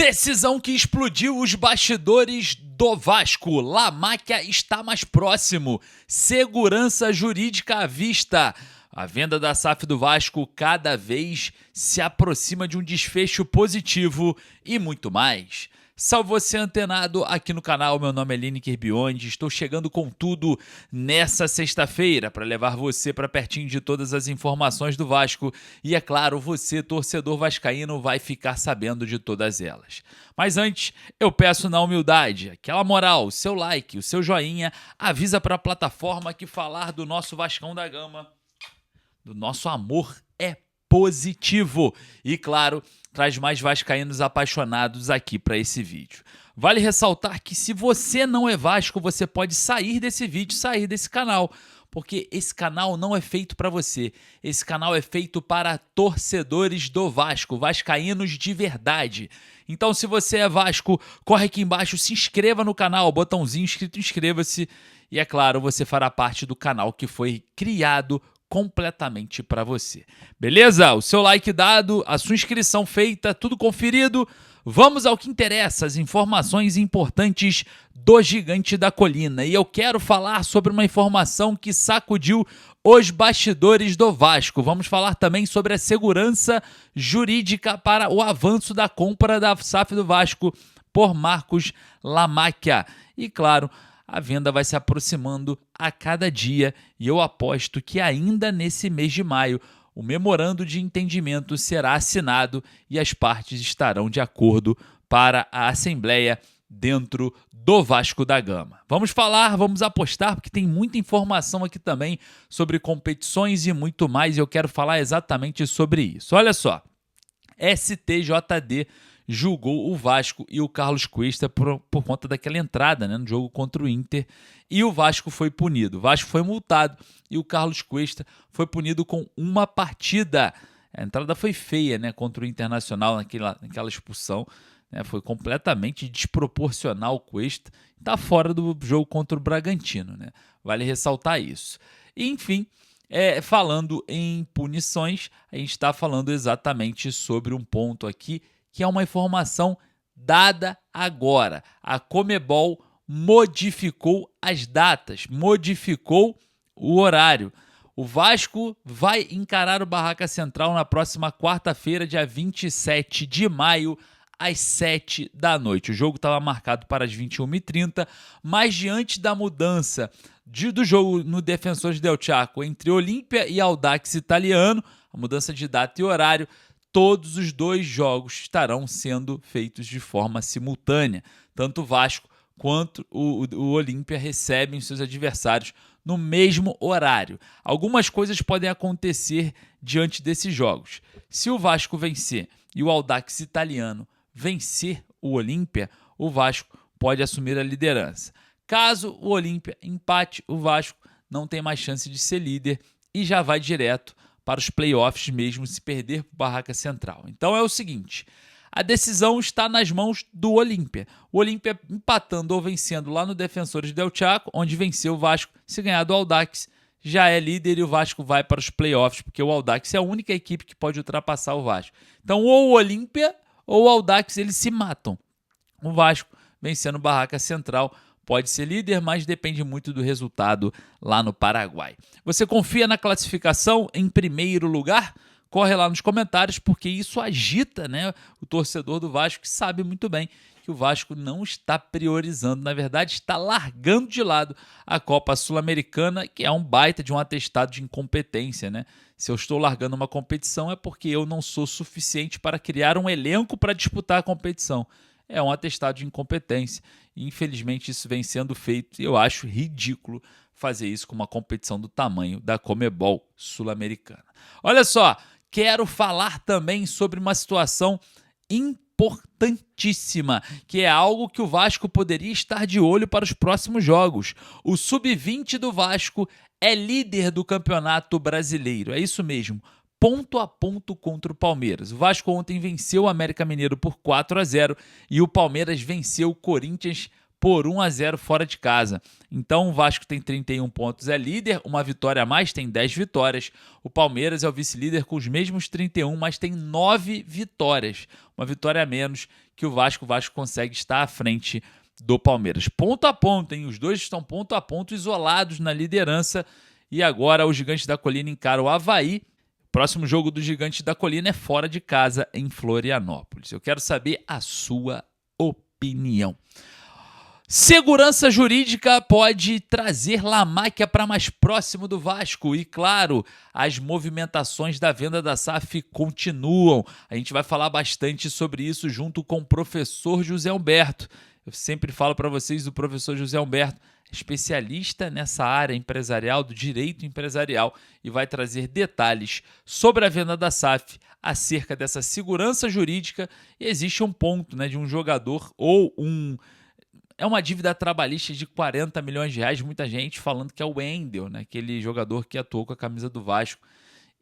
Decisão que explodiu os bastidores do Vasco. Lamáquia está mais próximo. Segurança jurídica à vista. A venda da SAF do Vasco cada vez se aproxima de um desfecho positivo e muito mais. Salve você antenado aqui no canal, meu nome é Lineker Biondi, estou chegando com tudo nessa sexta-feira para levar você para pertinho de todas as informações do Vasco e, é claro, você, torcedor vascaíno, vai ficar sabendo de todas elas. Mas antes, eu peço na humildade, aquela moral, o seu like, o seu joinha, avisa para a plataforma que falar do nosso Vascão da Gama, do nosso amor é positivo e, claro, traz mais vascaínos apaixonados aqui para esse vídeo. Vale ressaltar que se você não é Vasco, você pode sair desse vídeo, sair desse canal, porque esse canal não é feito para você. Esse canal é feito para torcedores do Vasco, vascaínos de verdade. Então, se você é Vasco, corre aqui embaixo, se inscreva no canal, botãozinho escrito inscreva-se e, é claro, você fará parte do canal que foi criado completamente para você. Beleza? O seu like dado, a sua inscrição feita, tudo conferido. Vamos ao que interessa, as informações importantes do Gigante da Colina. E eu quero falar sobre uma informação que sacudiu os bastidores do Vasco. Vamos falar também sobre a segurança jurídica para o avanço da compra da SAF do Vasco por Marcos Lamáquia. E, claro, a venda vai se aproximando a cada dia e eu aposto que ainda nesse mês de maio o memorando de entendimento será assinado e as partes estarão de acordo para a Assembleia dentro do Vasco da Gama. Vamos falar, vamos apostar, porque tem muita informação aqui também sobre competições e muito mais e eu quero falar exatamente sobre isso. Olha só, STJD julgou o Vasco e o Carlos Cuesta por conta daquela entrada, né, no jogo contra o Inter, e o Vasco foi punido. O Vasco foi multado e o Carlos Cuesta foi punido com uma partida. A entrada foi feia, né, contra o Internacional naquela expulsão, né, foi completamente desproporcional o Cuesta. Está fora do jogo contra o Bragantino, né? Vale ressaltar isso. E, enfim, falando em punições, a gente está falando exatamente sobre um ponto aqui que é uma informação dada agora. A Conmebol modificou as datas, modificou o horário. O Vasco vai encarar o Barraca Central na próxima quarta-feira, dia 27 de maio, às 7 da noite. O jogo estava marcado para as 21h30, mas diante da mudança do jogo no Defensores del Chaco entre Olímpia e Audax Italiano, a mudança de data e horário, todos os dois jogos estarão sendo feitos de forma simultânea. Tanto o Vasco quanto o Olímpia recebem seus adversários no mesmo horário. Algumas coisas podem acontecer diante desses jogos. Se o Vasco vencer e o Audax Italiano vencer o Olímpia, o Vasco pode assumir a liderança. Caso o Olímpia empate, o Vasco não tem mais chance de ser líder e já vai direto para os playoffs mesmo se perder para o Barraca Central. Então é o seguinte, a decisão está nas mãos do Olímpia. O Olímpia empatando ou vencendo lá no Defensores del Chaco, onde venceu o Vasco, se ganhar do Audax, já é líder e o Vasco vai para os playoffs, porque o Audax é a única equipe que pode ultrapassar o Vasco. Então ou o Olímpia ou o Audax eles se matam. O Vasco vencendo o Barraca Central pode ser líder, mas depende muito do resultado lá no Paraguai. Você confia na classificação em primeiro lugar? Corre lá nos comentários, porque isso agita, né, o torcedor do Vasco, que sabe muito bem que o Vasco não está priorizando, na verdade está largando de lado a Copa Sul-Americana, que é um baita de um atestado de incompetência, né? Se eu estou largando uma competição é porque eu não sou suficiente para criar um elenco para disputar a competição. É um atestado de incompetência. Infelizmente, isso vem sendo feito e eu acho ridículo fazer isso com uma competição do tamanho da Conmebol Sul-Americana. Olha só, quero falar também sobre uma situação importantíssima, que é algo que o Vasco poderia estar de olho para os próximos jogos. O Sub-20 do Vasco é líder do Campeonato Brasileiro. É isso mesmo. Ponto a ponto contra o Palmeiras. O Vasco ontem venceu o América Mineiro por 4-0 e o Palmeiras venceu o Corinthians por 1-0 fora de casa. Então o Vasco tem 31 pontos, é líder, uma vitória a mais, tem 10 vitórias. O Palmeiras é o vice-líder com os mesmos 31, mas tem 9 vitórias. Uma vitória a menos que o Vasco. O Vasco consegue estar à frente do Palmeiras. Ponto a ponto, hein? Os dois estão ponto a ponto, isolados na liderança. E agora o Gigante da Colina encara o Avaí. O próximo jogo do Gigante da Colina é fora de casa, em Florianópolis. Eu quero saber a sua opinião. Segurança jurídica pode trazer La Máquia para mais próximo do Vasco. E, claro, as movimentações da venda da SAF continuam. A gente vai falar bastante sobre isso junto com o professor José Humberto. Eu sempre falo para vocês do professor José Humberto, especialista nessa área empresarial, do direito empresarial, e vai trazer detalhes sobre a venda da SAF, acerca dessa segurança jurídica. E existe um ponto, né, de um jogador ou é uma dívida trabalhista de 40 milhões de reais, muita gente falando que é o Wendel, né, aquele jogador que atuou com a camisa do Vasco.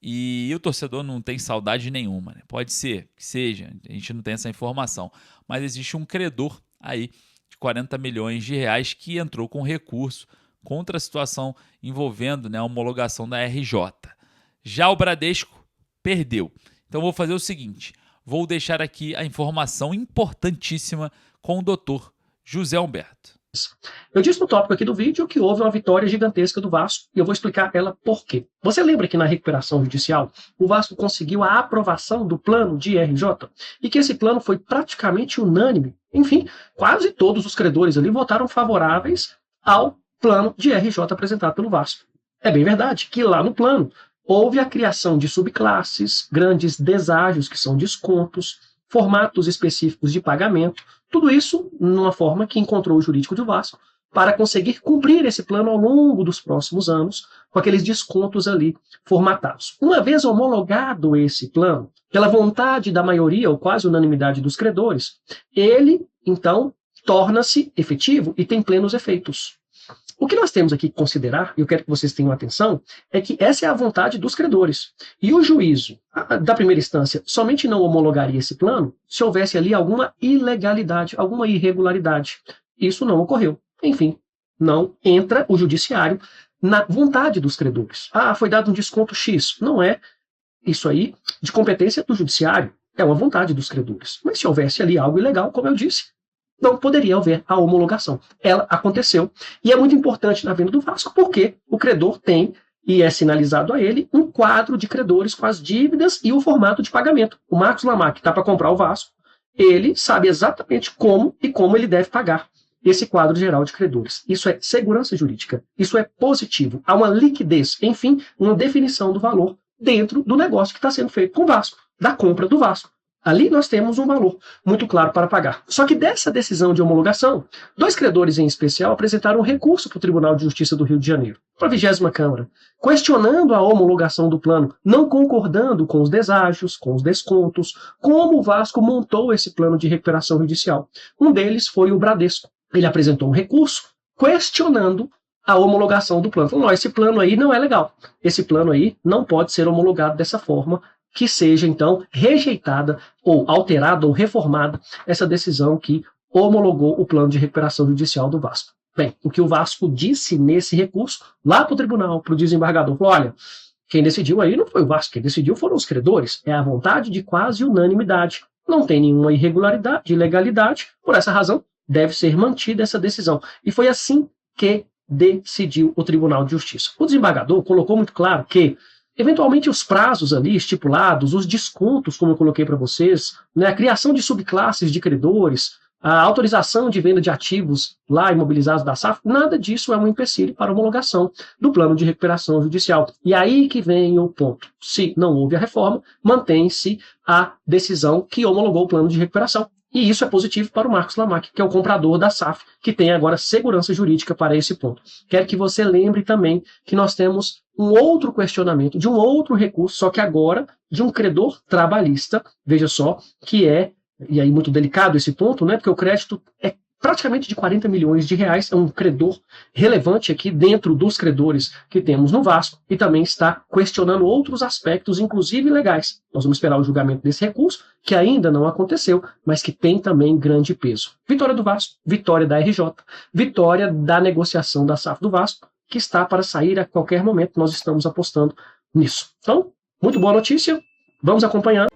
E o torcedor não tem saudade nenhuma, né? Pode ser que seja, a gente não tem essa informação, mas existe um credor aí de 40 milhões de reais que entrou com recurso contra a situação envolvendo, né, a homologação da RJ. Já o Bradesco perdeu. Então vou fazer o seguinte, vou deixar aqui a informação importantíssima com o doutor José Humberto. Eu disse no tópico aqui do vídeo que houve uma vitória gigantesca do Vasco e eu vou explicar ela por quê. Você lembra que na recuperação judicial o Vasco conseguiu a aprovação do plano de RJ e que esse plano foi praticamente unânime? Enfim, quase todos os credores ali votaram favoráveis ao plano de RJ apresentado pelo Vasco. É bem verdade que lá no plano houve a criação de subclasses, grandes deságios, que são descontos, formatos específicos de pagamento, tudo isso numa forma que encontrou o jurídico do Vasco para conseguir cumprir esse plano ao longo dos próximos anos, com aqueles descontos ali formatados. Uma vez homologado esse plano, pela vontade da maioria ou quase unanimidade dos credores, ele, então, torna-se efetivo e tem plenos efeitos. O que nós temos aqui que considerar, e eu quero que vocês tenham atenção, é que essa é a vontade dos credores. E o juízo da primeira instância somente não homologaria esse plano se houvesse ali alguma ilegalidade, alguma irregularidade. Isso não ocorreu. Enfim, não entra o judiciário na vontade dos credores. Foi dado um desconto X. Não é isso aí de competência do judiciário. É uma vontade dos credores. Mas se houvesse ali algo ilegal, como eu disse, não poderia haver a homologação. Ela aconteceu. E é muito importante na venda do Vasco, porque o credor tem, e é sinalizado a ele, um quadro de credores com as dívidas e o formato de pagamento. O Marcos Lamar, que está para comprar o Vasco, ele sabe exatamente como e como ele deve pagar esse quadro geral de credores. Isso é segurança jurídica. Isso é positivo. Há uma liquidez, enfim, uma definição do valor dentro do negócio que está sendo feito com o Vasco, da compra do Vasco. Ali nós temos um valor muito claro para pagar. Só que dessa decisão de homologação, dois credores em especial apresentaram um recurso para o Tribunal de Justiça do Rio de Janeiro, para a 20ª Câmara, questionando a homologação do plano, não concordando com os deságios, com os descontos, como o Vasco montou esse plano de recuperação judicial. Um deles foi o Bradesco. Ele apresentou um recurso questionando a homologação do plano. Falou, esse plano aí não é legal. Esse plano aí não pode ser homologado dessa forma, que seja, então, rejeitada ou alterada ou reformada essa decisão que homologou o plano de recuperação judicial do Vasco. Bem, o que o Vasco disse nesse recurso, lá para o tribunal, para o desembargador, falou, olha, quem decidiu aí não foi o Vasco, quem decidiu foram os credores, é a vontade de quase unanimidade. Não tem nenhuma irregularidade, ilegalidade, por essa razão, deve ser mantida essa decisão. E foi assim que decidiu o Tribunal de Justiça. O desembargador colocou muito claro que eventualmente os prazos ali estipulados, os descontos, como eu coloquei para vocês, né, a criação de subclasses de credores, a autorização de venda de ativos lá imobilizados da SAF, nada disso é um empecilho para a homologação do plano de recuperação judicial. E aí que vem o ponto. Se não houve a reforma, mantém-se a decisão que homologou o plano de recuperação. E isso é positivo para o Marcos Lamac, que é o comprador da SAF, que tem agora segurança jurídica para esse ponto. Quero que você lembre também que nós temos um outro questionamento, de um outro recurso, só que agora de um credor trabalhista, veja só, que é, e aí muito delicado esse ponto, né, porque o crédito é praticamente de 40 milhões de reais, é um credor relevante aqui dentro dos credores que temos no Vasco e também está questionando outros aspectos, inclusive legais. Nós vamos esperar o julgamento desse recurso, que ainda não aconteceu, mas que tem também grande peso. Vitória do Vasco, vitória da RJ, vitória da negociação da SAF do Vasco, que está para sair a qualquer momento. Nós estamos apostando nisso. Então, muito boa notícia, vamos acompanhando.